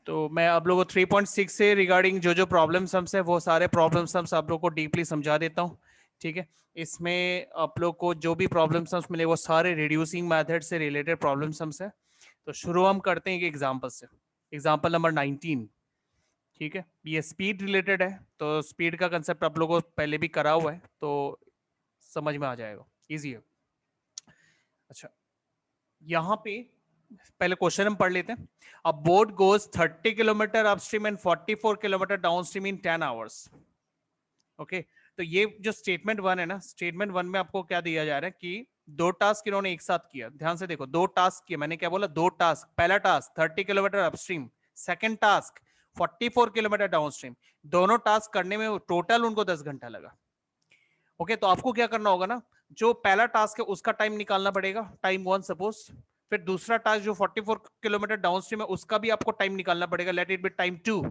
तो मैं आप लोगों को 3.6 से रिगार्डिंग जो जो प्रॉब्लम सम्स है वो सारे प्रॉब्लम सम्स आप लोग को डीपली समझा देता हूँ। ठीक है, इसमें आप लोग को जो भी प्रॉब्लम सम्स मिले वो सारे रिड्यूसिंग मेथड से रिलेटेड प्रॉब्लम सम्स है। तो शुरू हम करते हैं एक एग्जाम्पल से, एग्जाम्पल नंबर 19। ठीक है, ये स्पीड रिलेटेड है, तो स्पीड का कंसेप्ट आप लोगों को पहले भी करा हुआ है तो समझ में आ जाएगा, इजी है। अच्छा, यहाँ पे पहले क्वेश्चन हम पढ़ लेते हैं। अ boat goes 30 kilometre upstream and 44 kilometre downstream in 10 hours. Okay, तो ये जो स्टेटमेंट वन है ना, स्टेटमेंट वन में आपको क्या दिया जा रहा है कि दो टास्क इन्होंने एक साथ किया। ध्यान से देखो, दो टास्क किए, मैंने क्या बोला, दो टास्क। पहला task 30 kilometre upstream, second task 44 kilometre downstream. दोनों टास्क करने में टोटल उनको 10 घंटा लगा। ओके, तो आपको क्या करना होगा ना, जो पहला टास्क है उसका टाइम निकालना पड़ेगा, टाइम वन सपोज। फिर दूसरा टास्क जो 44 किलोमीटर डाउनस्ट्रीम है उसका भी आपको टाइम निकालना पड़ेगा, let it be time 2।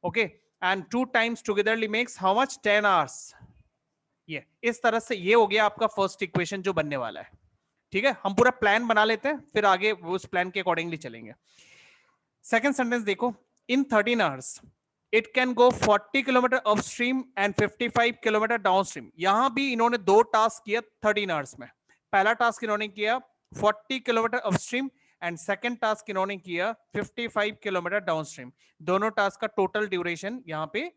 Okay, and 2 times togetherly makes how much, 10 hours. ये इस तरह से ये हो गया आपका फर्स्ट इक्वेशन जो बनने वाला है। ठीक है, हम पूरा प्लान बना लेते हैं, फिर आगे उस प्लान के अकॉर्डिंगली चलेंगे। सेकंड सेंटेंस देखो, इन 13 hours it can go 40 kilometre upstream and 55 kilometre downstream. यहां भी इन्होंने दो टास्क किया 13 आवर्स में। पहला टास्क इन्होंने किया 40 kilometre upstream and second task इन्होंने किया 55 किलोमीटर डाउनस्ट्रीम। दोनों टास्क का टोटल ड्यूरेशन यहां पे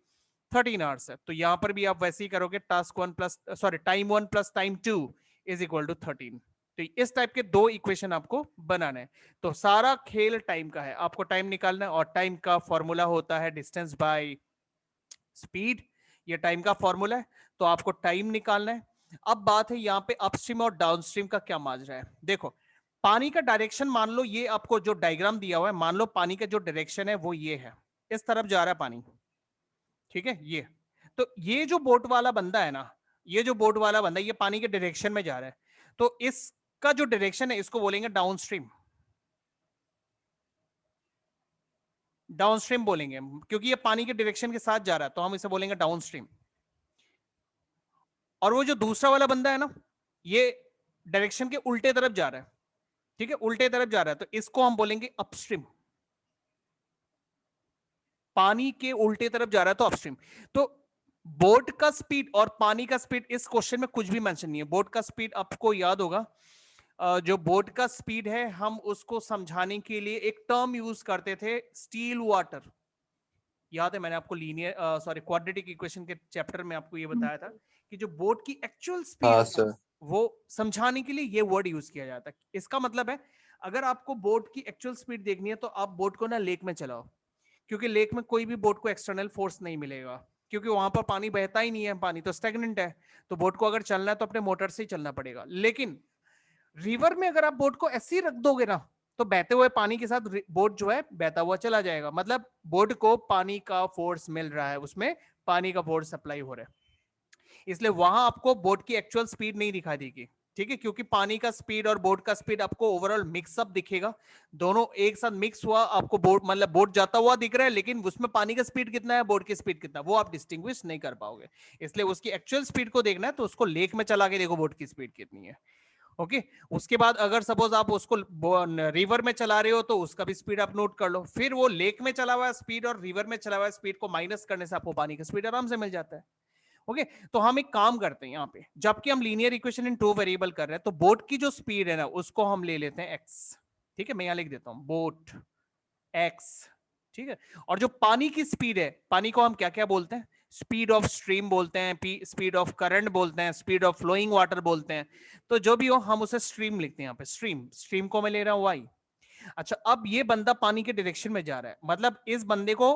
13 आवर्स है। तो यहां पर भी आप वैसे ही करोगे, task one plus sorry time one plus time two is equal to 13। तो इस टाइप के दो इक्वेशन आपको बनाने हैं। तो सारा खेल टाइम का है, आपको टाइम निकालना है, और टाइम का फॉर्मूला होता है डिस्टेंस बाय स्पीड। ये टाइम का फॉर्मूला है, तो आपको टाइम निकालना है। अब बात है यहाँ पे अपस्ट्रीम और डाउनस्ट्रीम का क्या माजरा है। देखो, पानी का डायरेक्शन मान लो, ये आपको जो डायग्राम दिया हुआ है, मान लो पानी का जो डायरेक्शन है वो ये है, इस तरफ जा रहा है पानी। ठीक है, ये तो ये जो बोट वाला बंदा है ना, ये जो बोट वाला बंदा है ये पानी के डायरेक्शन में जा रहा है, तो इसका जो डायरेक्शन है इसको बोलेंगे डाउनस्ट्रीम। डाउनस्ट्रीम बोलेंगे क्योंकि ये पानी के डायरेक्शन के साथ जा रहा है, तो हम इसे बोलेंगे डाउनस्ट्रीम। और वो जो दूसरा वाला बंदा है ना, ये डायरेक्शन के उल्टे तरफ जा रहा है। ठीक है, उल्टे तरफ जा रहा है, तो इसको हम बोलेंगे अपस्ट्रीम। पानी के उल्टे तरफ जा रहा है तो अपस्ट्रीम। तो बोट का स्पीड और पानी का स्पीड इस क्वेश्चन में कुछ भी मेंशन नहीं है। बोट का स्पीड आपको याद होगा, जो बोट का स्पीड है हम उसको समझाने के लिए एक टर्म यूज करते थे, स्टील वाटर। याद है, मैंने आपको लीनियर सॉरी क्वाड्रेटिक इक्वेशन के चैप्टर में आपको ये बताया था कि जो बोट की एक्चुअल स्पीड हाँ है सर। वो समझाने के लिए ये वर्ड यूज किया जाता है। इसका मतलब है, अगर आपको बोट की एक्चुअल स्पीड देखनी है तो आप बोट को ना लेक में चलाओ, क्योंकि लेक में कोई भी बोट को एक्सटर्नल फोर्स नहीं मिलेगा, क्योंकि वहां पर पानी बहता ही नहीं है, पानी तो स्टेगनेंट है। तो बोट को अगर चलना है तो अपने मोटर से ही चलना पड़ेगा। लेकिन रिवर में अगर आप बोट को ऐसे ही रख दोगे ना, तो बहते हुए पानी के साथ बोट जो है बहता हुआ चला जाएगा। मतलब बोट को पानी का फोर्स मिल रहा है, उसमें पानी का फोर्स सप्लाई हो रहा है, इसलिए वहां आपको बोट की एक्चुअल स्पीड नहीं दिखाई देगी। ठीक है, क्योंकि पानी का स्पीड और बोट का स्पीड आपको ओवरऑल मिक्सअप दिखेगा, दोनों एक साथ मिक्स हुआ आपको बोट, मतलब बोट जाता हुआ दिख रहा है, लेकिन उसमें पानी का स्पीड कितना है, बोट की स्पीड कितना, वो आप डिस्टिंग्विश नहीं कर पाओगे। इसलिए उसकी एक्चुअल स्पीड को देखना है तो उसको लेक में चला के देखो बोट की स्पीड कितनी है। ओके, उसके बाद अगर सपोज आप उसको रिवर में चला रहे हो तो उसका भी स्पीड आप नोट कर लो, फिर वो लेक में चला हुआ स्पीड और रिवर में चला हुआ स्पीड को माइनस करने से आपको पानी का स्पीड आराम से मिल जाता है। ओके, तो हम एक काम करते हैं, यहाँ पे जबकि हम linear equation in two variable कर रहे हैं, तो बोट की जो स्पीड है ना उसको हम ले लेते हैं एक्स। ठीक है, मैं यहां लिख देता हूं बोट एक्स। ठीक है, और जो पानी की स्पीड है, पानी को हम क्या क्या बोलते हैं, स्पीड ऑफ स्ट्रीम बोलते हैं, स्पीड ऑफ करंट बोलते हैं, स्पीड ऑफ फ्लोइंग वाटर बोलते हैं। तो जो भी हो हम उसे स्ट्रीम लिखते हैं, यहाँ पे स्ट्रीम, स्ट्रीम को मैं ले रहा हूं वाई। अच्छा, अब ये बंदा पानी के डायरेक्शन में जा रहा है, मतलब इस बंदे को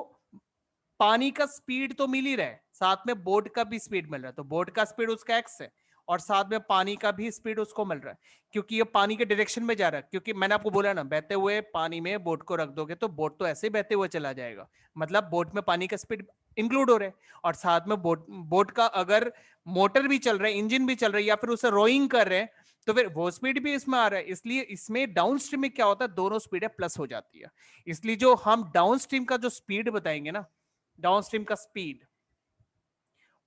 पानी का स्पीड तो मिल ही रहा है, साथ में बोट का भी स्पीड मिल रहा है, तो बोट का स्पीड उसका एक्स है, और साथ में पानी का भी स्पीड उसको मिल रहा है, क्योंकि ये पानी के डायरेक्शन में जा रहा है। क्योंकि मैंने आपको बोला ना, बहते हुए पानी में बोट को रख दोगे तो बोट तो ऐसे ही बहते हुए चला जाएगा, मतलब बोट में पानी का स्पीड इंक्लूड हो रहा है, और साथ में बोट का अगर मोटर भी चल रहा है, इंजन भी चल रहा है, या फिर उसे रोइंग कर रहे हैं, तो फिर वो स्पीड भी इसमें आ रहा है। इसलिए इसमें डाउन स्ट्रीम में क्या होता है, दोनों स्पीड प्लस हो जाती है। इसलिए जो हम डाउन स्ट्रीम का जो स्पीड बताएंगे ना, डाउनस्ट्रीम का स्पीड,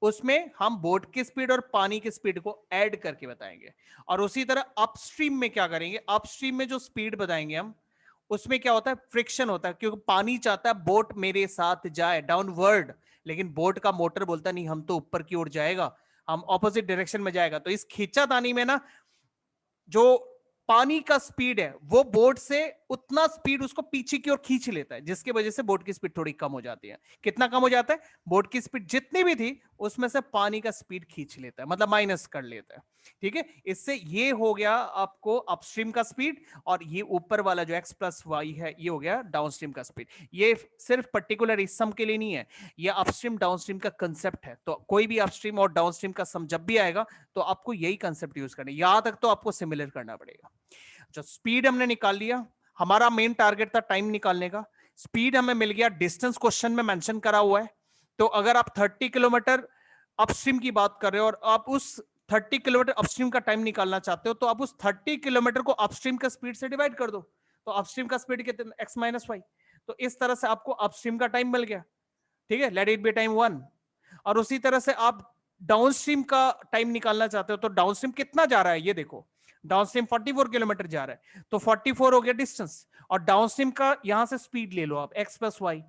उसमें हम बोट की स्पीड और पानी की स्पीड को ऐड करके बताएंगे। और उसी तरह अपस्ट्रीम में क्या करेंगे, अपस्ट्रीम में जो स्पीड बताएंगे हम, उसमें क्या होता है, फ्रिक्शन होता है, क्योंकि पानी चाहता है बोट मेरे साथ जाए डाउनवर्ड, लेकिन बोट का मोटर बोलता नहीं हम तो ऊपर की ओर जाएगा, हम ऑपोजिट डायरेक्शन में जाएगा। तो इस खींचातानी में ना जो पानी का स्पीड है वो बोट से उतना स्पीड उसको पीछे की ओर खींच लेता है, जिसकी वजह से बोट की स्पीड थोड़ी कम हो जाती है। कितना कम हो जाता है, बोट की स्पीड जितनी भी थी उसमें से पानी का स्पीड खींच लेता है, मतलब माइनस कर लेता है। ठीक है, इससे ये हो गया आपको अपस्ट्रीम का स्पीड, और ये ऊपर वाला जो x प्लस वाई है ये हो गया डाउनस्ट्रीम का स्पीड। ये सिर्फ पर्टिकुलर इस सम के लिए नहीं है, ये अपस्ट्रीम डाउनस्ट्रीम का कंसेप्ट है। तो कोई भी अपस्ट्रीम और डाउनस्ट्रीम का सम जब भी आएगा तो आपको यही कंसेप्ट यूज करना है, यहां तक तो आपको सिमिलर करना पड़ेगा। जो स्पीड हमने निकाल लिया, हमारा मेन टारगेट था टाइम निकालने का, स्पीड हमें मिल गया, डिस्टेंस क्वेश्चन में मेंशन करा हुआ है। तो अगर आप 30 किलोमीटर अपस्ट्रीम की बात कर रहे हो और आप उस 30 किलोमीटर अपस्ट्रीम का टाइम निकालना चाहते हो, तो आप उस 30 किलोमीटर को अपस्ट्रीम का स्पीड से डिवाइड कर दो। तो अपस्ट्रीम का स्पीड कितना, x माइनस वाई। तो इस तरह से आपको अपस्ट्रीम का टाइम मिल गया। ठीक है, लेट इट बी टाइम 1। और उसी तरह से आप डाउनस्ट्रीम का टाइम निकालना चाहते हो, तो डाउनस्ट्रीम कितना जा रहा है ये देखो, डाउनस्ट्रीम 44 किलोमीटर जा रहा है, तो 44 हो गया डिस्टेंस, और डाउनस्ट्रीम का यहां से स्पीड ले लो आप x प्लस वाई,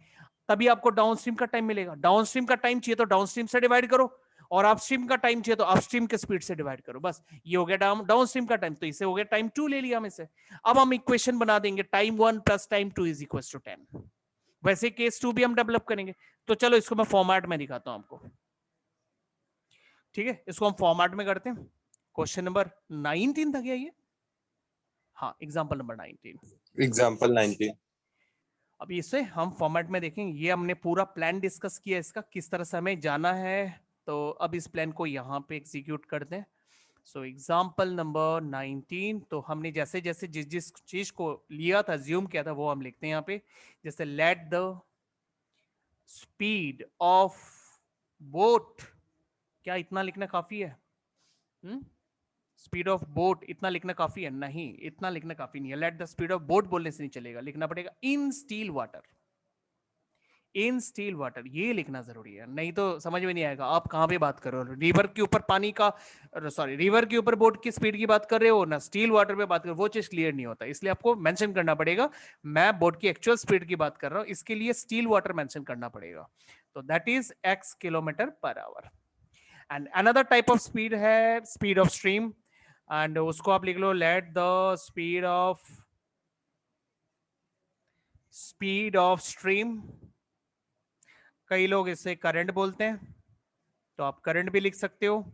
तभी आपको डाउनस्ट्रीम का टाइम मिलेगा। डाउनस्ट्रीम का टाइम चाहिए तो डाउनस्ट्रीम से डिवाइड करो, और अपस्ट्रीम का टाइम चाहिए तो अपस्ट्रीम के स्पीड से डिवाइड करो, बस ये हो गया डाउनस्ट्रीम का टाइम। तो इसे हो गया टाइम 2 ले लिया हम इसे। अब हम इक्वेशन बना देंगे time 1 plus time 2 is equal to 10। वैसे केस 2 भी हम डेवलप करेंगे। तो चलो इसको मैं फॉर्मेट में दिखाता हूं आपको। ठीक है, इसको हम फॉर्मेट में करते हैं। क्वेश्चन नंबर 19 था क्या ये? हाँ, एग्जाम्पल नंबर 19। एग्जाम्पल 19। अब इसे हम फॉर्मेट में देखेंगे। ये हमने पूरा प्लान डिस्कस किया इसका, किस तरह से हमें जाना है। तो अब इस प्लान को यहाँ पे एग्जीक्यूट करते हैं। सो एग्जाम्पल नंबर 19, तो हमने जैसे जैसे जिस जिस चीज को लिया था, ज्यूम किया था, वो हम लिखते हैं यहाँ पे। जैसे late the speed of boat, क्या इतना लिखना काफी है? स्पीड ऑफ बोट इतना लिखना काफी है? नहीं, इतना लिखना काफी नहीं है। Late the speed of boat बोलने से नहीं चलेगा, लिखना पड़ेगा इन स्टील वाटर। इन स्टील वाटर ये लिखना जरूरी है, नहीं तो समझ में नहीं आएगा आप कहां पे बात कर रहे हो। रिवर के ऊपर पानी का, सॉरी, रिवर के ऊपर बोट की स्पीड की बात कर रहे हो ना, स्टील वाटर पे बात कर रहे हो, वो चीज क्लियर नहीं होता। इसलिए आपको मेंशन करना पड़ेगा मैं बोट की एक्चुअल स्पीड की बात कर रहा हूं, इसके लिए स्टील वाटर मेंशन करना पड़ेगा। तो that is x kilometre per hour. And another type of speed है स्पीड ऑफ स्ट्रीम, एंड उसको आप लिख लो let the speed of stream. कई लोग इसे करंट बोलते हैं, तो आप करंट भी लिख सकते हो।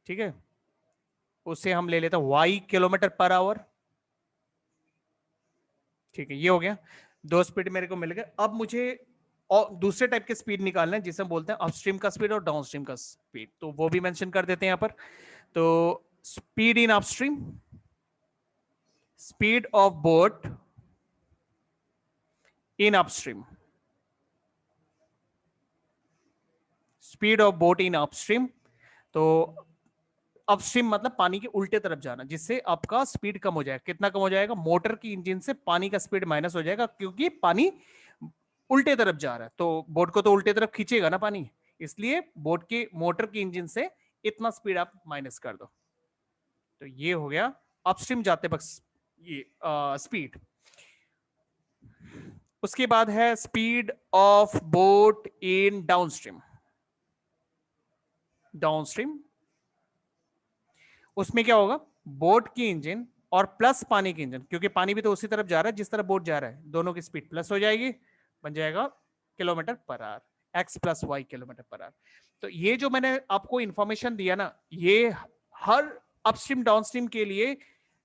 ठीक है, उसे हम ले लेते हैं y किलोमीटर पर आवर। ठीक है, ये हो गया, दो स्पीड मेरे को मिल गए। अब मुझे और दूसरे टाइप के स्पीड निकालना है, जिसे हम बोलते हैं अपस्ट्रीम का स्पीड और डाउनस्ट्रीम का स्पीड, तो वो भी मेंशन कर देते हैं यहां पर। तो speed in upstream, speed of boat in upstream, speed of boat in upstream. तो अपस्ट्रीम मतलब पानी के उल्टे तरफ जाना, जिससे आपका स्पीड कम हो जाएगा। कितना कम हो जाएगा? मोटर की इंजन से पानी का स्पीड माइनस हो जाएगा, क्योंकि पानी उल्टे तरफ जा रहा है, तो बोट को तो उल्टे तरफ खींचेगा ना पानी, इसलिए बोट के मोटर की इंजन से इतना स्पीड आप माइनस कर दो। तो ये हो गया अपस्ट्रीम जाते वक्त ये स्पीड। उसके बाद है speed of boat in downstream. Downstream उसमें क्या होगा, बोट की इंजन और प्लस पानी की इंजन, क्योंकि पानी भी तो उसी तरफ जा रहा है जिस तरफ बोट जा रहा है, दोनों की स्पीड प्लस हो जाएगी, बन जाएगा kilometre per hour, x plus Y kilometre per hour. तो ये जो मैंने आपको इंफॉर्मेशन दिया ना, ये हर अपस्ट्रीम डाउनस्ट्रीम के लिए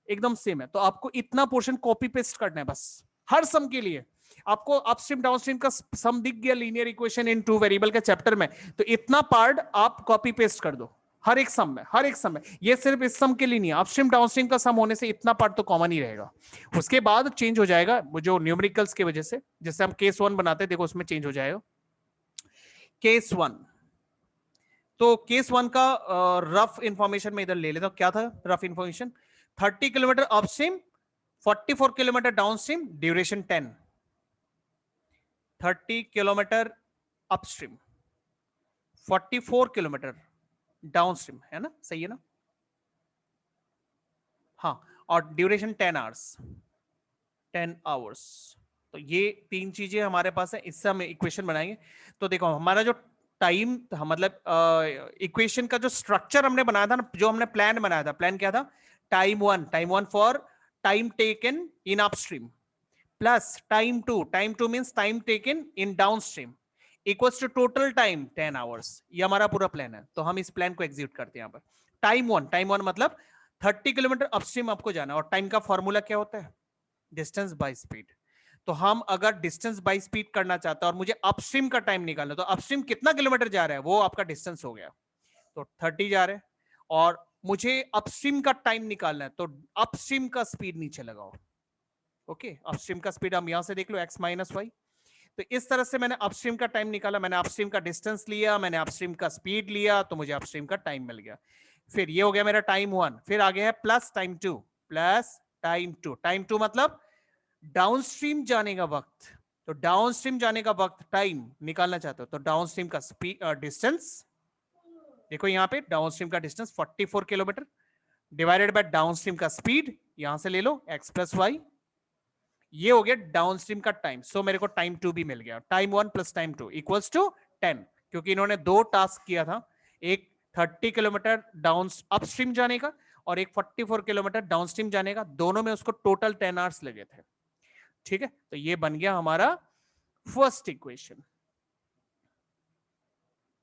एकदम सेम है। तो आपको इतना पोर्शन कॉपी पेस्ट करना है बस, हर सम के लिए। आपको अपस्ट्रीम डाउनस्ट्रीम का सम दिख गया linear equation in two variable के चैप्टर में, तो इतना पार्ट आप कॉपी पेस्ट कर दो हर एक सम में, हर एक सम में। ये सिर्फ इस सम के लिए नहीं है, अपस्ट्रीम डाउनस्ट्रीम का सम होने से इतना पार्ट तो कॉमन ही रहेगा। उसके बाद चेंज हो जाएगा वो जो न्यूमेरिकल्स की वजह से, जैसे हम केस 1 बनाते हैं, देखो उसमें चेंज हो जाएगा। केस 1, तो केस 1 का रफ इंफॉर्मेशन में इधर ले लेता हूं। क्या था rough information? 30 kilometre upstream, 44 kilometre downstream, duration 10। 30 kilometre upstream, 44 kilometre downstream, है ना? सही है ना? हाँ, और ड्यूरेशन 10 आवर्स, 10 आवर्स। तो ये तीन चीजें हमारे पास है, इससे हम इक्वेशन बनाएंगे। तो देखो हमारा जो टाइम मतलब इक्वेशन का जो स्ट्रक्चर हमने बनाया था ना, जो हमने प्लान बनाया था, प्लान क्या था, time one for time taken in upstream plus time two means time taken in downstream equals to total time 10 hours. ये हमारा पूरा प्लान है। तो हम इस प्लान को एग्जीक्यूट करते हैं यहाँ पर। टाइम वन मतलब 30 किलोमीटर अपस्ट्रीम आपको जाना है, और टाइम का फॉर्मूला क्या होता है, डिस्टेंस बाय स्पीड। तो हम अगर डिस्टेंस बाय स्पीड करना चाहते हैं और मुझे अपस्ट्रीम का टाइम निकालना, तो अपस्ट्रीम कितना किलोमीटर जा रहा है वो आपका डिस्टेंस हो गया, तो 30 जा रहे हैं। और मुझे अपस्ट्रीम का टाइम निकालना है, तो अपस्ट्रीम का स्पीड नीचे लगाओ। ओके, अपस्ट्रीम का स्पीड हम यहां से देख लो x माइनस वाई। तो इस तरह से मैंने अपस्ट्रीम का टाइम निकाला, मैंने अपस्ट्रीम का डिस्टेंस लिया, मैंने अपस्ट्रीम का स्पीड लिया, तो मुझे अपस्ट्रीम का टाइम मिल गया। फिर ये हो गया मेरा टाइम वन। फिर आगे है plus time two, plus time two मतलब डाउनस्ट्रीम जाने का वक्त। तो डाउनस्ट्रीम जाने का वक्त टाइम निकालना चाहते हो, तो डाउनस्ट्रीम का स्पीड डिस्टेंस, देखो यहां पे डाउनस्ट्रीम का distance 44 kilometre divided by downstream का स्पीड, यहां से ले लो x प्लस वाई। ये हो गया डाउनस्ट्रीम का टाइम। सो मेरे को टाइम टू भी मिल गया। Time one plus time two equals to 10, क्योंकि इन्होंने दो टास्क किया था, एक 30 किलोमीटर डाउन अपस्ट्रीम जाने का और एक 44 किलोमीटर डाउनस्ट्रीम जाने का, दोनों में उसको टोटल 10 आवर्स लगे थे। ठीक है, तो ये बन गया हमारा फर्स्ट इक्वेशन।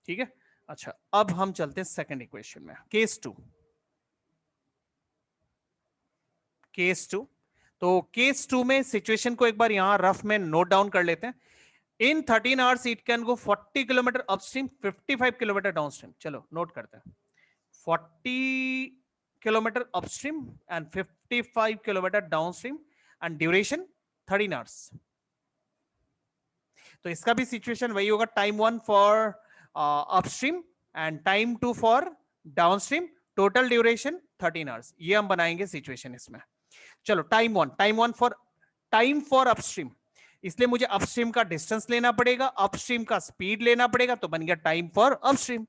ठीक है, अच्छा अब हम चलते हैं सेकंड इक्वेशन में, केस टू। तो केस टू में सिचुएशन को एक बार यहां रफ में नोट डाउन कर लेते हैं। In 13 hours it can go 40 kilometre upstream, 55 kilometre downstream. चलो नोट करते हैं, 40 kilometre upstream and 55 kilometre downstream and duration 13 hours. तो इसका भी सिचुएशन वही होगा, time one for upstream and time two for downstream, total duration 13 hours. ये हम बनाएंगे सिचुएशन इसमें। चलो टाइम वन फॉर अपस्ट्रीम, इसलिए मुझे अपस्ट्रीम का डिस्टेंस लेना पड़ेगा, अपस्ट्रीम का स्पीड लेना पड़ेगा, तो बन गया टाइम फॉर अपस्ट्रीम।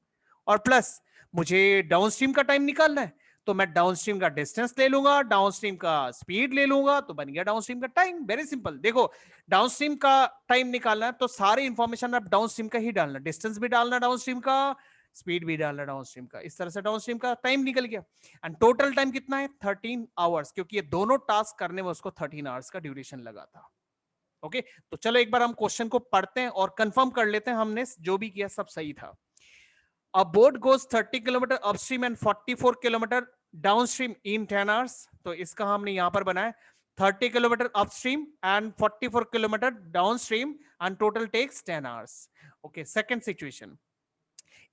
और प्लस मुझे डाउनस्ट्रीम का टाइम निकालना है, तो मैं डाउनस्ट्रीम का डिस्टेंस ले लूंगा, डाउनस्ट्रीम का स्पीड ले लूंगा, तो बन गया डाउनस्ट्रीम का टाइम। Very simple. देखो डाउनस्ट्रीम का टाइम निकालना है तो सारी इंफॉर्मेशन आप डाउनस्ट्रीम का ही डालना, डिस्टेंस भी डालना डाउनस्ट्रीम का, स्पीड भी डालना डाउनस्ट्रीम का। इस तरह से डाउनस्ट्रीम का टाइम निकल गया। एंड टोटल टाइम कितना है, 13 आवर्स, क्योंकि ये दोनों टास्क करने में उसको 13 आवर्स का ड्यूरेशन लगा था। ओके, तो चलो एक बार हम क्वेश्चन को पढ़ते हैं और कंफर्म कर लेते हैं हमने जो भी किया सब सही था। A boat goes 30 kilometre upstream and 44 kilometre downstream in 10 hours. तो इसका हमने यहां पर बनाया 30 kilometre upstream and 44 kilometre downstream and total takes 10 hours. Okay, second situation,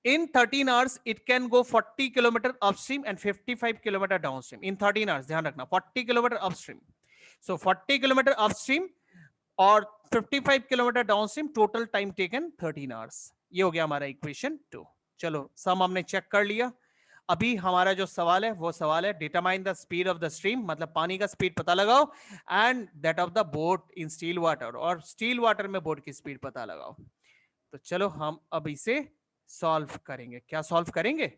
in 13 hours it can go 40 kilometer upstream and 55 kilometer downstream in 13 hours। ध्यान रखना 40 kilometre upstream, so 40 kilometre upstream और 55 kilometre downstream, total time taken 13 hours. ये हो गया हमारा equation 2। चलो सम हमने check कर लिया। अभी हमारा जो सवाल है वो सवाल है determine the speed of the stream, मतलब पानी का स्पीड पता लगाओ, and that of the boat in still water, और स्टील वाटर में बोट की स्पीड पता लगाओ। तो चलो हम अब इसे सॉल्व करेंगे। क्या सॉल्व करेंगे?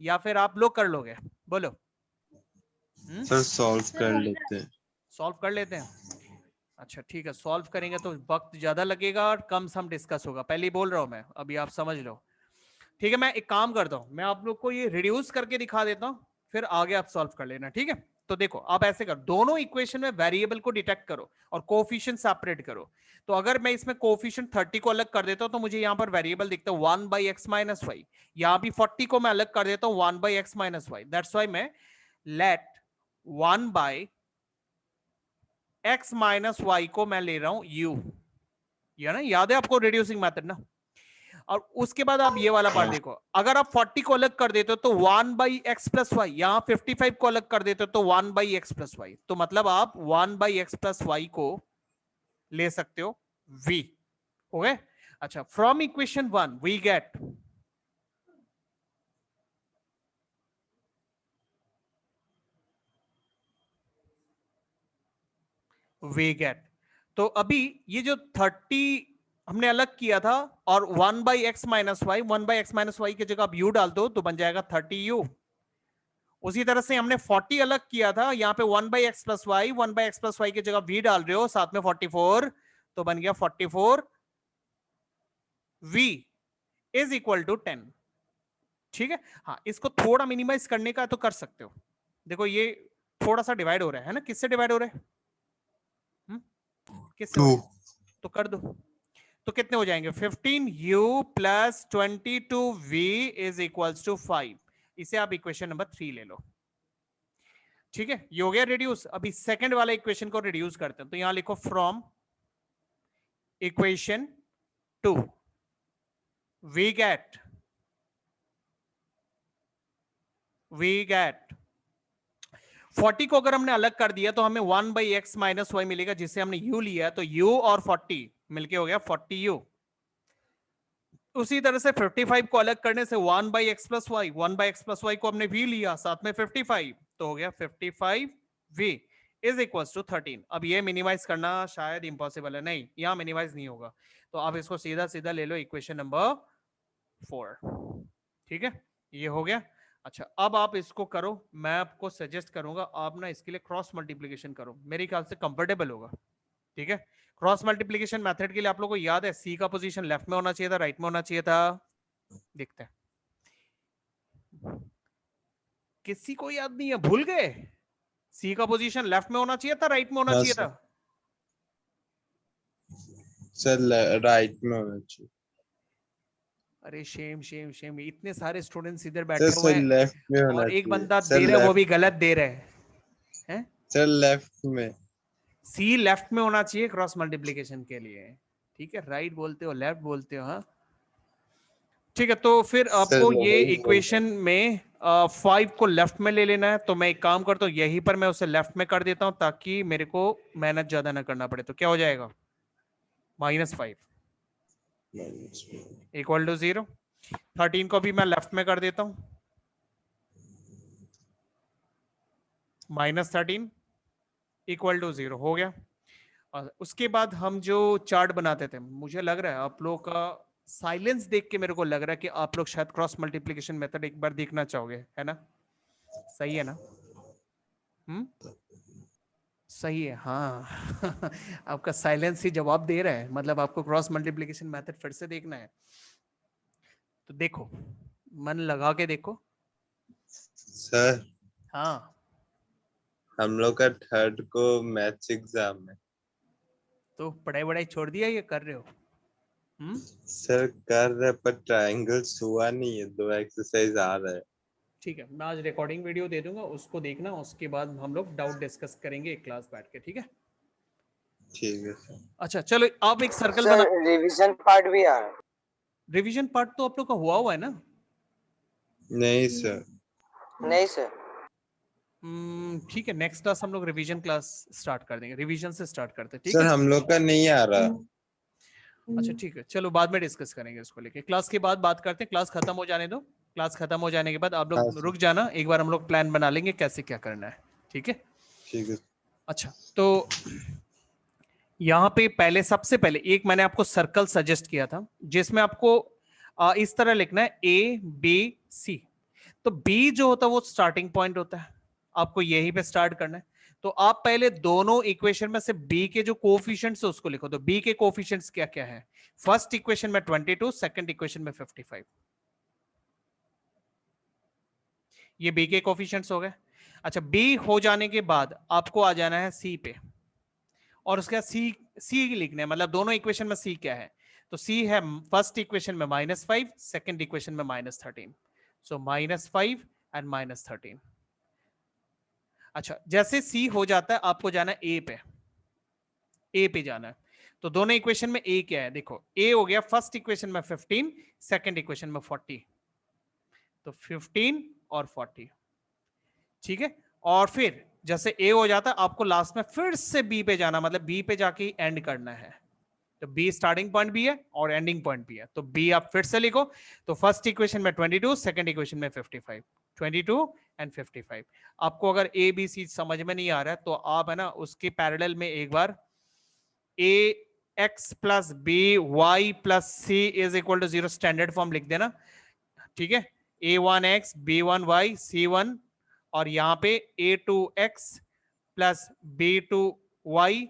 या फिर आप लोग कर लोगे? बोलो। सर सॉल्व कर लेते हैं। सॉल्व कर लेते हैं। अच्छा ठीक है, सॉल्व करेंगे तो वक्त ज्यादा लगेगा और कम सम डिस्कस होगा, पहले ही बोल रहा हूं मैं, अभी आप समझ लो। ठीक है, मैं एक काम करता हूं, मैं आप लोग को ये रिड्यूस करके दिखा देता हूं, फिर आगे आप सॉल्व कर लेना। ठीक है, तो देखो आप ऐसे करो, दोनों इक्वेशन में वेरिएबल को डिटेक्ट करो और कोफिशिएंट सेपरेट करो। तो अगर मैं इसमें कोफिशिएंट 30 को अलग कर देता हूं तो मुझे यहां पर वेरिएबल दिखता है 1 बाई एक्स माइनस वाई। यहां भी 40 को मैं अलग कर देता हूं 1 by x minus y. That's why मैं let 1 by x minus y को मैं ले रहा हूं यू। ये ना याद है आपको रिड्यूसिंग मेथड ना। और उसके बाद आप ये वाला पार्ट देखो, अगर आप 40 को अलग कर देते हो तो 1 बाई एक्स प्लस वाई, यहां 55 को अलग कर देते हो तो 1 बाई एक्स प्लस वाई। तो मतलब आप 1 बाई एक्स प्लस वाई को ले सकते हो v। ओके, अच्छा फ्रॉम इक्वेशन 1 वी गेट तो अभी ये जो 30 हमने अलग किया था और 1 by x minus Y, 1 by x minus Y की जगह आप u डाल दो तो बन जाएगा 30u। उसी तरह से हमने 40 अलग किया था, यहाँ पे 1/x plus Y, 1/x plus Y की जगह v डाल रहे हो, साथ में 44, तो बन गया 44 v इज इक्वल टू 10। ठीक है, हाँ इसको थोड़ा मिनिमाइज करने का तो कर सकते हो। देखो ये थोड़ा सा डिवाइड हो रहा है ना, किससे डिवाइड हो रहा है? किससे हो 2 रहा है? तो कर दो, तो कितने हो जाएंगे? 15u plus 22v is equals to 5। इसे आप इक्वेशन नंबर 3 ले लो। ठीक है, ये हो गया रिड्यूस। अभी सेकंड वाला इक्वेशन को रिड्यूस करते हैं, तो यहां लिखो फ्रॉम इक्वेशन 2 वी गेट 40 को अगर हमने अलग कर दिया तो हमें 1/x माइनस वाई मिलेगा, जिससे हमने u लिया, तो u और 40 मिलके हो गया 40u। उसी तरह से 55 को अलग करने से 1/x plus Y, 1/x plus Y को हमने v लिया, साथ में 55, तो हो गया 55v इज इक्वल टू 13। अब ये मिनिमाइज करना शायद इम्पॉसिबल है, नहीं यहां मिनिमाइज नहीं होगा, तो आप इसको सीधा सीधा ले लो इक्वेशन नंबर 4। ठीक है, ये हो गया। अच्छा, अब आप इसको करो, मैं आपको सजेस्ट करूंगा आप ना इसके लिए क्रॉस मल्टीप्लीकेशन करो, मेरे ख्याल से कंफर्टेबल होगा। ठीक है, क्रॉस मल्टीप्लीकेशन मेथड के लिए आप लोगों को याद है सी का पोजीशन लेफ्ट में होना चाहिए था, राइट में होना चाहिए था? देखते हैं, किसी को याद नहीं है, भूल गए? सी का पोजीशन लेफ्ट में होना चाहिए था, राइट में होना हाँ चाहिए सर, था? सर राइट में होना चाहिए। अरे शेम शेम शेम, इतने सारे स्टूडेंट्स इधर सर बैठे हुए सर हैं लेफ्ट में होना और एक चाहिए, बंदा सर दे रहा है वो भी लेफ्ट, गलत दे रहा है? सर लेफ्ट में। सी लेफ्ट में होना चाहिए क्रॉस मल्टीप्लीकेशन के लिए। ठीक है, राइट बोलते हो, लेफ्ट बोलते हो, हाँ ठीक है। तो फिर सर आपको ये वही बोल रहा इक्वेशन में 5 को लेफ्ट में ले लेना है, तो मैं एक काम करता हूँ, यहीं पर मैं उसे लेफ्ट में कर देता हूँ ताकि मेरे को मेहनत ज्यादा ना करना पड़े। तो क्या हो जाएगा? -5 हूँ। Equal to 0। 13 को भी मैं लेफ्ट में कर देता हूँ, -13 इक्वल टू 0 हो गया। और उसके बाद हम जो चार्ट बनाते थे, मुझे लग रहा है आप लोगों का साइलेंस देख के मेरे को लग रहा है कि आप लोग शायद क्रॉस मल्टीप्लीकेशन मेथड एक बार देखना चाहोगे, है ना? सही है ना? सही है, हाँ आपका साइलेंस ही जवाब दे रहा है, मतलब आपको क्रॉस मल्टीप्लीकेशन मेथड फिर से देखना है। तो देखो, मन लगा के देखो। सर हाँ, हम लोग का थर्ड को मैथ्स एग्जाम है। तो पढ़ाई वढ़ाई छोड़ दिया ये कर रहे हो? सर कर रहे पर ट्रायंगल्स हुआ नहीं है, 2 एक्सरसाइज आ रहा है। ठीक है, मैं आज रिकॉर्डिंग वीडियो दे दूंगा, उसको देखना, उसके बाद हम लोग डाउट डिस्कस करेंगे एक क्लास बैठ के। ठीक है, ठीक है सर। अच्छा चलो, आप एक सर्कल सर बना। रिवीजन पार्ट भी आ रहा है। रिवीजन पार्ट तो आप लोग का हुआ है ना? नहीं सर। नहीं सर। ठीक है, नेक्स्ट क्लास हम लोग रिवीजन क्लास स्टार्ट कर देंगे, रिवीजन से स्टार्ट करते हैं। ठीक सर है, हम लोग का नहीं आ रहा। अच्छा ठीक है, चलो बाद में डिस्कस करेंगे इसको लेके, क्लास के बाद बात करते हैं। क्लास खत्म हो जाने दो, क्लास खत्म हो जाने के बाद आप हाँ लोग सर। रुक जाना, एक बार हम लोग प्लान बना लेंगे कैसे क्या करना है। ठीक है, ठीक है। अच्छा तो यहाँ पे पहले, सबसे पहले एक मैंने आपको सर्कल सजेस्ट किया था, जिसमें आपको इस तरह लिखना है ABC। तो B जो होता है वो स्टार्टिंग पॉइंट होता है, आपको यहीं पे स्टार्ट करना है। तो आप पहले दोनों इक्वेशन में से B के जो कोफिशिएंट्स है उसको लिखो। तो B के कोफिशिएंट्स क्या क्या है? फर्स्ट इक्वेशन में 22, सेकंड इक्वेशन में 55, ये B के कोफिशिएंट्स हो गए। अच्छा, B हो जाने के बाद आपको आ जाना है C पे, और उसके बाद C लिखना है, मतलब दोनों इक्वेशन में C क्या है? तो C है फर्स्ट इक्वेशन में -5, सेकंड इक्वेशन में -13, सो -5 एंड -13। अच्छा, जैसे C हो जाता है आपको जाना है A पे जाना है। तो दोनों इक्वेशन में A क्या है? देखो, A हो गया फर्स्ट इक्वेशन में 15, सेकंड इक्वेशन में 40, तो 15 और 40। ठीक है, और फिर जैसे A हो जाता है आपको लास्ट में फिर से B पे जाना, मतलब B पे जाके एंड करना है। तो B स्टार्टिंग पॉइंट भी है और एंडिंग पॉइंट भी है, तो B आप फिर से लिखो। तो फर्स्ट इक्वेशन में 22, सेकंड इक्वेशन में 55, 22 एंड 55। आपको अगर A B C समझ में नहीं आ रहा है तो आप है ना उसके पैरेलल में एक बार ax plus B Y plus C is equal to 0 standard form लिख देना। ठीक है, a1x b1y c1 और यहाँ पे a2x plus b2y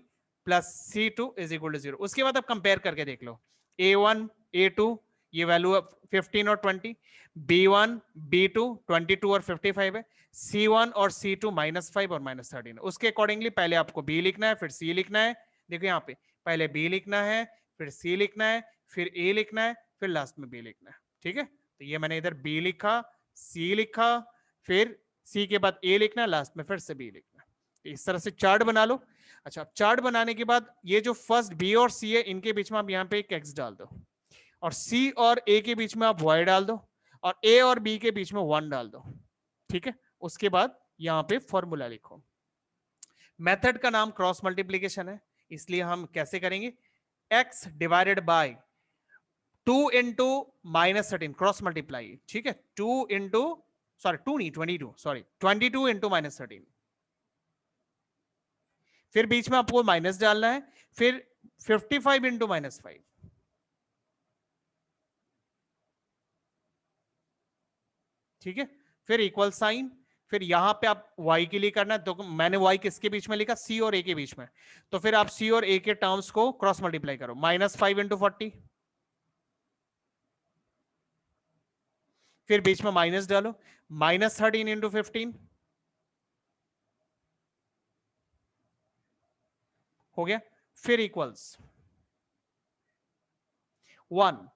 plus c2 is equal to 0। उसके बाद आप कंपेयर करके देख लो, a1 a2 ये वैल्यू 15 और 20, b1 b2 22 और 55 है, c1 और c2 -5 और -13। उसके अकॉर्डिंगली पहले आपको b लिखना है, फिर c लिखना है। देखो यहाँ पे पहले b लिखना है, फिर c लिखना है, फिर a लिखना है, फिर लास्ट में b लिखना है। ठीक है, तो ये मैंने इधर b लिखा, c लिखा, फिर c के बाद a लिखना है, लास्ट में फिर से b लिखना है। तो इस तरह से चार्ट बना लो। अच्छा, चार्ट बनाने के बाद ये जो फर्स्ट b और c है, इनके बीच में आप यहाँ पे एक x डाल दो, और C और A के बीच में आप y डाल दो, और A और B के बीच में 1 डाल दो। ठीक है, उसके बाद यहां पे फॉर्मूला लिखो। मेथड का नाम क्रॉस मल्टीप्लीकेशन है, इसलिए हम कैसे करेंगे, x divided by 2 into -13 cross multiply. ठीक है, 2 इंटू सॉरी 2 नहीं 22, सॉरी 22 इंटू -13, फिर बीच में आपको माइनस डालना है, फिर 55 इंटू -5, ठीक है, फिर इक्वल साइन, फिर यहां पे आप y के लिए करना है, तो मैंने y किसके बीच में लिखा, c और a के बीच में, तो फिर आप c और a के टर्म्स को क्रॉस मल्टीप्लाई करो, -5 इंटू 40, फिर बीच में माइनस डालो, -13 इंटू 15 हो गया, फिर इक्वल्स 1,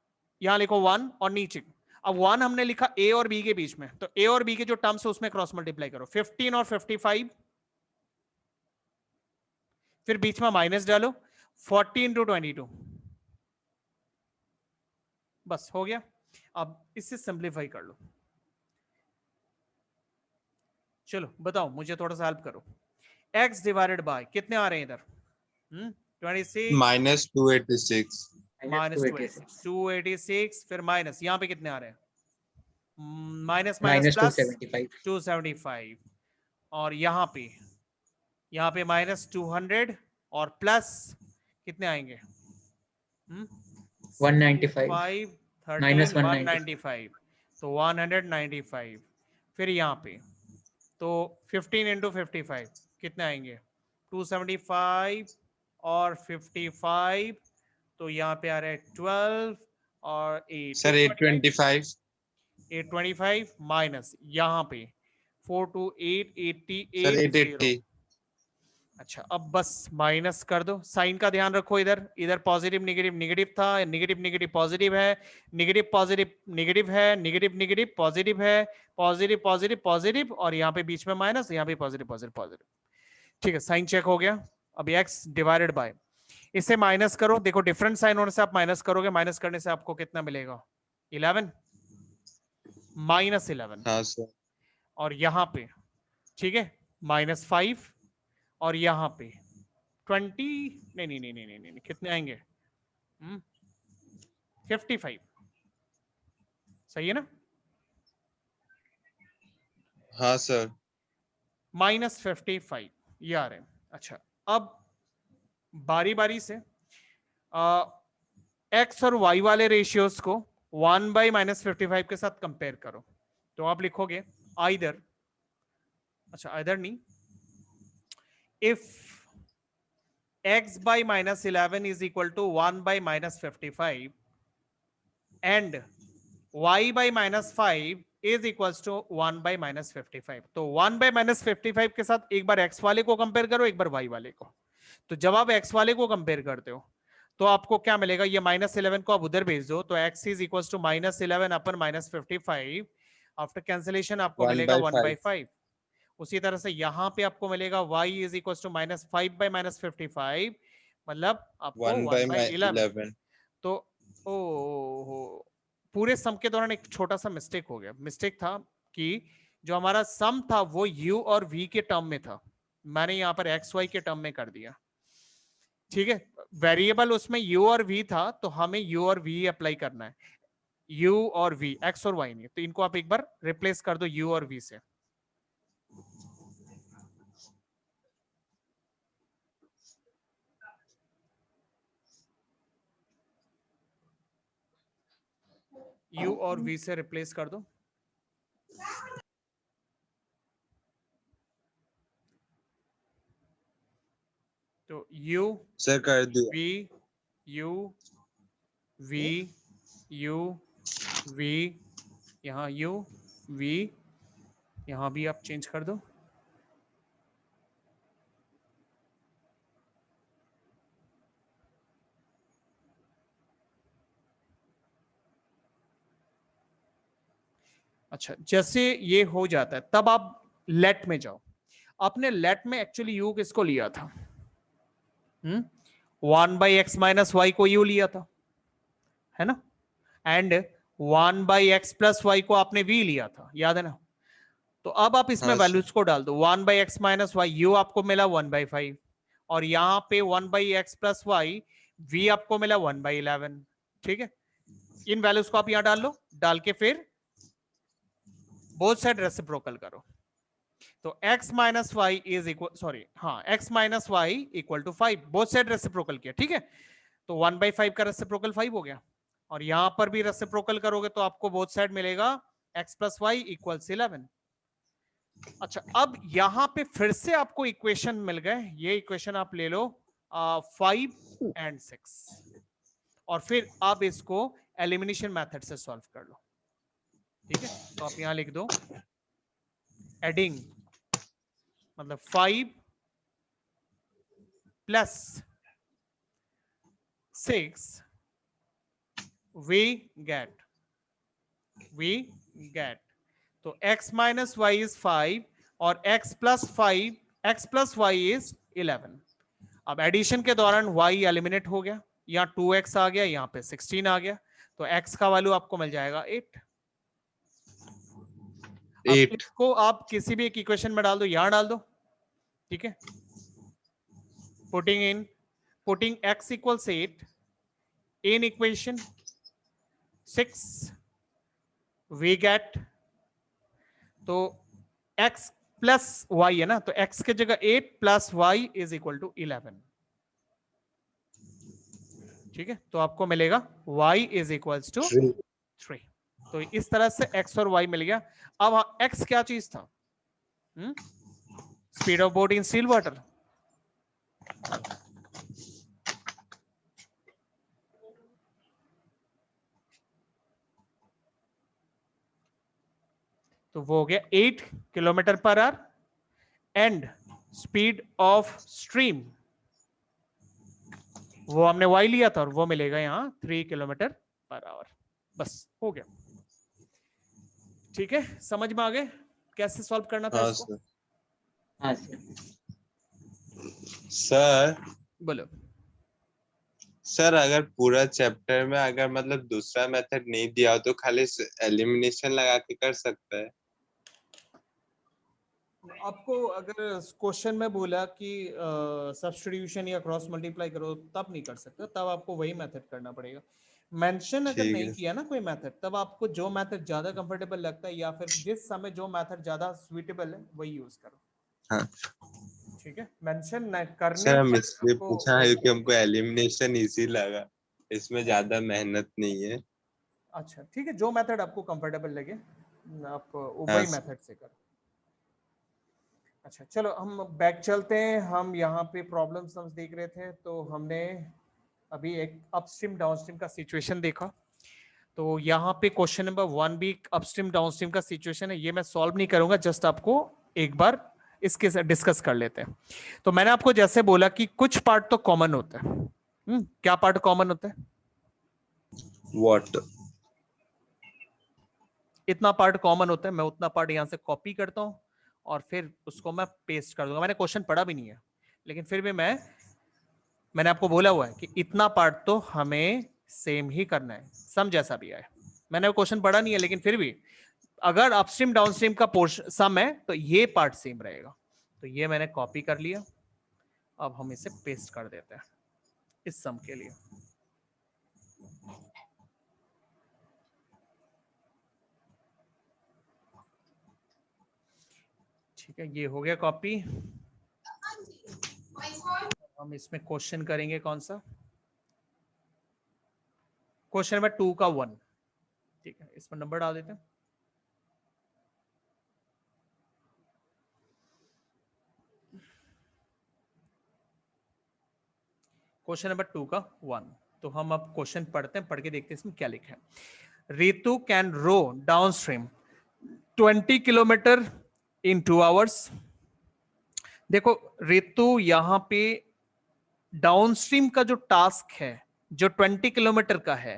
यहां लिखो 1 और नीचे, अब 1 हमने लिखा a और b के बीच में, तो a और b के जो टर्म्स है उसमें क्रॉस मल्टीप्लाई करो, 15 और 55, फिर बीच में माइनस डालो, 40 इंटू 22, बस हो गया। अब इससे सिंप्लीफाई कर लो। चलो बताओ, मुझे थोड़ा सा हेल्प करो। x डिवाइडेड बाय कितने आ रहे हैं इधर, 26 -286 -286, फिर माइनस यहाँ पे कितने आ रहे हैं, माइनस माइनस माइनस प्लस 275 275, और यहाँ पे -200 और प्लस कितने आएंगे, 195 5 माइनस 13 195 195, तो 195, फिर यहाँ पे तो 15 इंटू 55 कितने आएंगे, 275 और 55, तो यहाँ पे आ रहा है 12 और 8, सर 825 825 माइनस यहाँ पे 4 to 8 सर 88 880 0। अच्छा, अब बस माइनस कर दो, साइन का ध्यान रखो, इधर इधर पॉजिटिव नेगेटिव नेगेटिव था, नेगेटिव नेगेटिव पॉजिटिव है, नेगेटिव पॉजिटिव नेगेटिव है, नेगेटिव नेगेटिव पॉजिटिव है, पॉजिटिव पॉजिटिव पॉजिटिव, और यहाँ पे बीच में माइनस, यहाँ पे पॉजिटिव पॉजिटिव पॉजिटिव। ठीक है, साइन चेक हो गया। अब x डिवाइडेड बाय, इसे माइनस करो, देखो डिफरेंट साइन होने से आप माइनस करोगे, माइनस करने से आपको कितना मिलेगा, 11 -11, हाँ सर और यहाँ पे ठीक है -5, और यहाँ पे 20, नहीं नहीं नहीं नहीं नहीं नहीं, कितने आएंगे, 55, सही है ना, हाँ सर -55 ये आ रहे हैं। अच्छा, अब बारी बारी से x और y वाले रेशियोज को 1 बाई -55 के साथ कंपेयर करो, तो आप लिखोगे आइदर, अच्छा आइदर नहीं, if x by -11 is equal to 1 by -55 and y by -5 is equals to 1 by -55, तो 1 by -55 के साथ एक बार x वाले को कंपेयर करो, एक बार y वाले को। तो जब आप x वाले को कंपेयर करते हो तो आपको क्या मिलेगा, ये -11 को आप उधर भेज दो, तो x is equals to -11 upon -55, after cancellation आपको 1 मिलेगा by 1 by 5 5। उसी तरह से यहां पे आपको मिलेगा y is equals to -5 by -55, मतलब आपको 1 by 1 by 11। 11 तो ओ पूरे सम के दौरान एक छोटा सा मिस्टेक हो गया, मिस्टेक था कि जो हमारा सम था वो u और v के टर्म में था, मैंने यहाँ पर x y के टर्म में कर दिया। ठीक है, वेरिएबल उसमें u और v था, तो हमें u और v अप्लाई करना है, u और v, x और y नहीं, तो इनको आप एक बार रिप्लेस कर दो u और v से। u और v से रिप्लेस कर दो। तो u सर कर दिया। v u v u v, यहाँ u v, यहाँ भी आप चेंज कर दो। अच्छा, जैसे ये हो जाता है तब आप लेट में जाओ। आपने लेट में एक्चुअली यू किसको लिया था? 1/x - y को यू लिया था, है ना? एंड 1/x+y को आपने v लिया था, याद है ना? तो अब आप इसमें हाँ वैल्यूज को डाल दो। 1/x - y यू आपको मिला 1/5, और यहां पे 1/x+y v आपको मिला 1/11। ठीक है, इन वैल्यूज को आप यहां डाल लो, डाल के फिर बोथ साइड रेसिप्रोकल करो। तो x - y is equal, sorry हाँ, x - y equal to 5, both side reciprocal किया। ठीक है, तो 1/5 का रेसिप्रोकल 5 हो गया, और यहां पर भी रेसिप्रोकल करोगे तो आपको बोथ साइड मिलेगा x+y इक्वल्स 11। अच्छा, अब यहां पे फिर से आपको इक्वेशन मिल गए, ये इक्वेशन आप ले लो 5 और 6, और फिर आप इसको एलिमिनेशन मेथड से सॉल्व कर लो। ठीक है, तो आप यहां लिख दो एडिंग, मतलब 5 + 6 we get तो x - y is 5 और x + 5 x + y is 11। अब एडिशन के दौरान y एलिमिनेट हो गया, यहाँ 2x आ गया, यहाँ पे 16 आ गया, तो x का वैल्यू आपको मिल जाएगा 8। अब 8। इसको आप किसी भी एक इक्वेशन में डाल दो, यहां डाल दो। ठीक है, putting x = 8 in equation 6 we get, तो x + y है ना, तो x के जगह 8 + y = 11। ठीक है, तो आपको मिलेगा y = 3। तो इस तरह से x और y मिल गया। अब x क्या चीज था? Speed of boat in still water. तो वो हो गया 8 km/h, and speed of stream वो हमने y लिया था, और वो मिलेगा यहां 3 km/h। बस हो गया। ठीक है, समझ में आ गए कैसे सॉल्व करना था हाँ इसको? सर। हाँ सर। सर बोलो। सर अगर पूरा चैप्टर में अगर मतलब दूसरा मेथड नहीं दिया हो तो खाली एलिमिनेशन लगा के कर सकता है? आपको अगर क्वेश्चन में बोला कि सब्स्टिट्यूशन या क्रॉस मल्टीप्लाई करो, तब नहीं कर सकते, तब आपको वही मेथड करना पड़ेगा। मेंशन अगर ठीक नहीं है। किया ना कोई मेथड, तब आपको जो मेथड ज्यादा कंफर्टेबल लगता है या फिर जिस समय जो मेथड ज्यादा सुइटेबल है वही यूज करो। हाँ ठीक है, मेंशन करने सर, हम पर इसलिए आपको पूछा है वही क्योंकि करना हमको एलिमिनेशन इजी लगा, इसमें ज्यादा मेहनत नहीं है। अच्छा ठीक है, जो मेथड आपको कंफर्टेबल लगे आप हाँ वही सर। मेथड से करो। अच्छा चलो हम बैक चलते हैं। हम यहाँ पे प्रॉब्लम्स हम देख रहे थे, तो हमने अभी एक अपस्ट्रीम डाउनस्ट्रीम का सिचुएशन देखा। तो यहाँ पे क्वेश्चन नंबर 1 भी अपस्ट्रीम डाउनस्ट्रीम का सिचुएशन है, ये मैं सॉल्व नहीं करूंगा, जस्ट आपको एक बार इसके साथ डिस्कस कर लेते हैं। तो मैंने आपको जैसे बोला कि कुछ पार्ट तो कॉमन होता है। क्या पार्ट कॉमन होता है? व्हाट? इतना पार्ट कॉमन होता है, मैं उतना पार्ट यहां से कॉपी करता हूं और फिर उसको मैं पेस्ट कर दूंगा। मैंने क्वेश्चन पढ़ा भी नहीं है, लेकिन फिर भी मैंने आपको बोला हुआ है कि इतना पार्ट तो हमें सेम ही करना है, सम जैसा भी आए। मैंने क्वेश्चन पढ़ा नहीं है, लेकिन फिर भी अगर अपस्ट्रीम डाउनस्ट्रीम का पोर्शन सम है तो ये पार्ट सेम रहेगा। तो ये मैंने कॉपी कर लिया, अब हम इसे पेस्ट कर देते हैं इस सम के लिए। ठीक है, ये हो गया कॉपी। हम इसमें क्वेश्चन करेंगे कौन सा? क्वेश्चन नंबर 2 का 1। ठीक है, इस पर नंबर डाल देते हैं। क्वेश्चन नंबर 2 का 1। तो हम अब क्वेश्चन पढ़ते हैं, पढ़ के देखते हैं इसमें क्या लिखा है। Ritu can row downstream 20 kilometre in 2 hours. देखो रितु यहां पे डाउनस्ट्रीम का जो टास्क है जो 20 किलोमीटर का है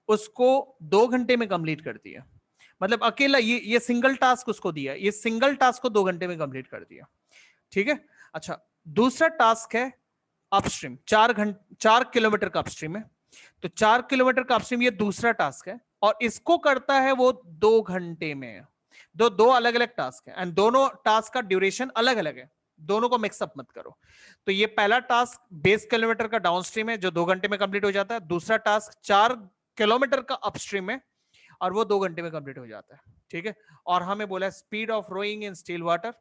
उसको 2 घंटे में कंप्लीट कर दिया। मतलब अकेला ये सिंगल टास्क उसको दिया, ये सिंगल टास्क को 2 घंटे में कंप्लीट कर दिया। ठीक है। अच्छा, दूसरा टास्क है अपस्ट्रीम, 4 किलोमीटर का अपस्ट्रीम है। तो 4 किलोमीटर का अपस्ट्रीम ये दूसरा टास्क है और इसको करता है वो 2 घंटे में। दो अलग अलग टास्क है एंड दोनों टास्क का ड्यूरेशन अलग अलग है, दोनों को मिक्सअप मत करो। तो ये पहला टास्क 20 किलोमीटर का डाउनस्ट्रीम है जो 2 घंटे में कंप्लीट हो जाता है। दूसरा टास्क 4 किलोमीटर का अपस्ट्रीम है और वो 2 घंटे में कंप्लीट हो जाता है। ठीक है। और हमें बोला speed of rowing in still water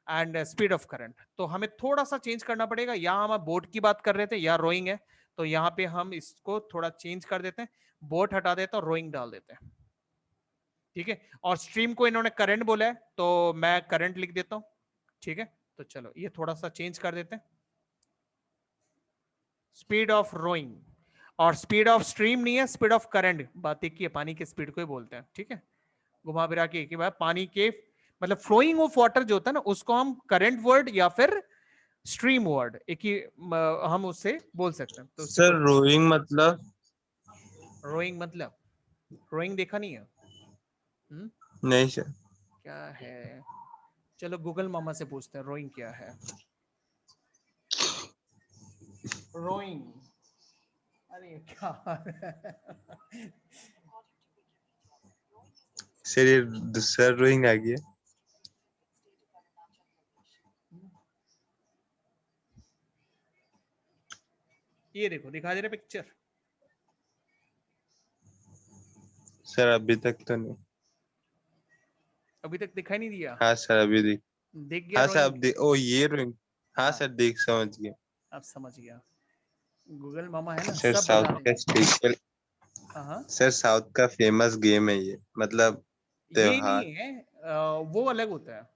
and speed of current. तो हमें थोड़ा सा चेंज करना पड़ेगा। यहां हम बोट की बात कर रहे थे, यहाँ रोइंग है, तो यहाँ पे हम इसको थोड़ा चेंज कर देते हैं, बोट हटा देते हैं और रोइंग डाल देते हैं। ठीक है। और स्ट्रीम को इन्होंने करंट बोला है तो मैं करंट लिख देता हूं। ठीक है। तो चलो ये थोड़ा सा चेंज कर देते हैं, स्पीड ऑफ रोइंग। और स्पीड ऑफ स्ट्रीम नहीं है, स्पीड ऑफ करंट, बात एक ही है, पानी के स्पीड को ही बोलते हैं। ठीक है। घुमा फिरा के एक ही बात, पानी के मतलब फ्लोइंग ऑफ वाटर जो होता है ना उसको हम करंट वर्ड या फिर स्ट्रीम वर्ड एक ही हम उससे बोल सकते हैं। तो सर रोइंग मतलब? रोइंग मतलब रोइंग देखा नहीं है? नहीं सर। क्या है, चलो गूगल मामा से पूछते हैं रोइंग क्या है। रोइंग, अरे क्या सर ये दूसरा रोइंग आ गया। ये देखो दिखा दे रहे पिक्चर। सर अभी तक तो नहीं। अभी तक दिखाई नहीं दिया? हाँ सर अभी दिख गया हाँ सर रोइंग? अब ओ ये रोइंग। हाँ सर देख समझ गया। अब समझ गया, गूगल मामा है ना सर सब साउथ बता का देंगे। स्पेशल, हाँ सर साउथ का फेमस गेम है ये, मतलब ये त्योहार। नहीं है, वो अलग होता है।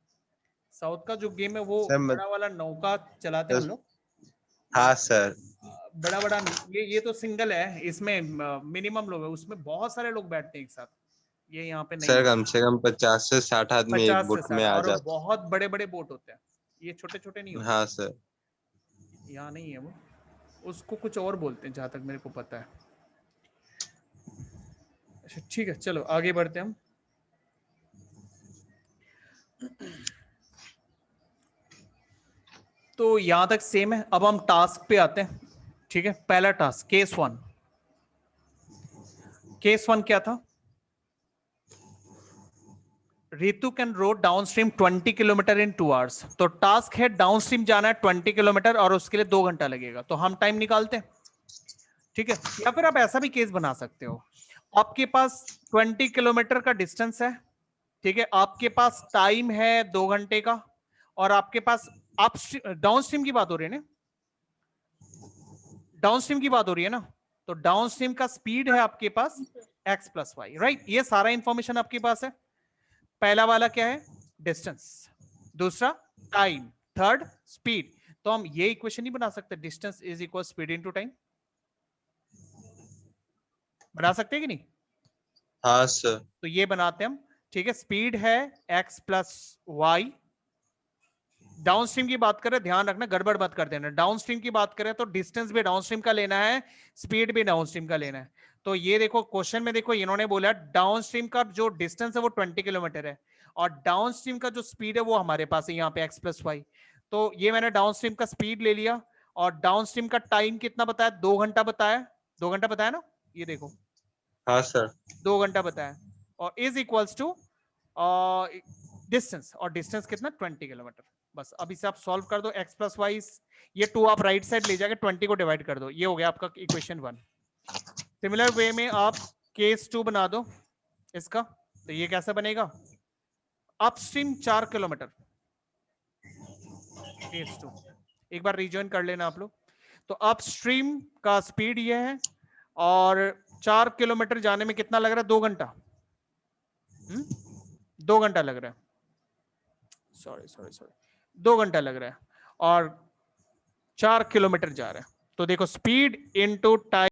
साउथ का जो गेम है वो सर बड़ा वाला नौका चलाते हैं हम लोग। हाँ सर। बड़ा बड़ा ये तो सिंगल है, इसमें मिनिमम लोग है, उसमें बहुत सारे लोग बैठते हैं एक साथ। ये यहाँ पे नहीं सर है। कम से कम 50 से 60 आदमी एक 50 से बोट में 60 आ और जाते। बहुत बड़े बड़े बोट होते हैं, ये छोटे छोटे नहीं होते। हाँ सर। यहाँ नहीं है वो, उसको कुछ और बोलते हैं जहां तक मेरे को पता है। अच्छा ठीक है, चलो आगे बढ़ते हैं हम। तो यहां तक सेम है। अब हम टास्क पे आते हैं। ठीक है। पहला टास्क केस 1। केस 1 क्या था? Ritu can road down stream 20 kilometre in 2 hours. तो टास्क है डाउन स्ट्रीम जाना है 20 किलोमीटर और उसके लिए 2 घंटा लगेगा। तो हम टाइम निकालते हैं। ठीक है। या फिर आप ऐसा भी केस बना सकते हो, आपके पास 20 किलोमीटर का डिस्टेंस है। ठीक है। आपके पास टाइम है 2 घंटे का और आपके पास आप डाउन स्ट्रीम की बात हो रही है ना, डाउन स्ट्रीम की बात हो रही है ना, तो डाउन स्ट्रीम का स्पीड है आपके पास x प्लस वाई, राइट। ये सारा इंफॉर्मेशन आपके पास है। पहला वाला क्या है? डिस्टेंस, दूसरा टाइम, थर्ड स्पीड। तो हम ये इक्वेशन नहीं बना सकते, distance is equal speed into time? बना सकते हैं कि नहीं? हाँ सर। तो ये बनाते हैं हम। ठीक है। स्पीड है x plus Y. Downstream की बात करें, ध्यान रखना गड़बड़ मत कर देना, डाउन स्ट्रीम की बात करें तो डिस्टेंस भी डाउन स्ट्रीम का लेना है, स्पीड भी डाउन स्ट्रीम का लेना है। तो ये देखो क्वेश्चन में देखो इन्होंने बोला डाउन स्ट्रीम का जो डिस्टेंस है वो 20 किलोमीटर है और डाउन स्ट्रीम का जो स्पीड है वो हमारे पास है यहाँ पे x प्लस वाई। तो ये मैंने डाउन स्ट्रीम का स्पीड ले लिया और डाउन स्ट्रीम का टाइम कितना बताया? 2 घंटा बताया। 2 घंटा बताया ना, ये देखो हाँ सर। 2 घंटा बताया और इज इक्वल्स टू डिस्टेंस, और डिस्टेंस कितना? 20 किलोमीटर। बस अब इसे आप सॉल्व कर दो, x प्लस वाई, ये 2 आप राइट साइड ले जाके 20 को डिवाइड कर दो, ये हो गया आपका इक्वेशन 1। सिमिलर वे में आप केस 2 बना दो इसका। तो ये कैसे बनेगा? अपस्ट्रीम 4 किलोमीटर, केस 2 एक बार रिजॉइन कर लेना आप लोग। तो अपस्ट्रीम का स्पीड ये है और 4 किलोमीटर जाने में कितना लग रहा है? 2 घंटा। 2 घंटा लग रहा है, सॉरी 2 घंटा लग रहा है और 4 किलोमीटर जा रहा है। तो देखो स्पीड इनटू टाइम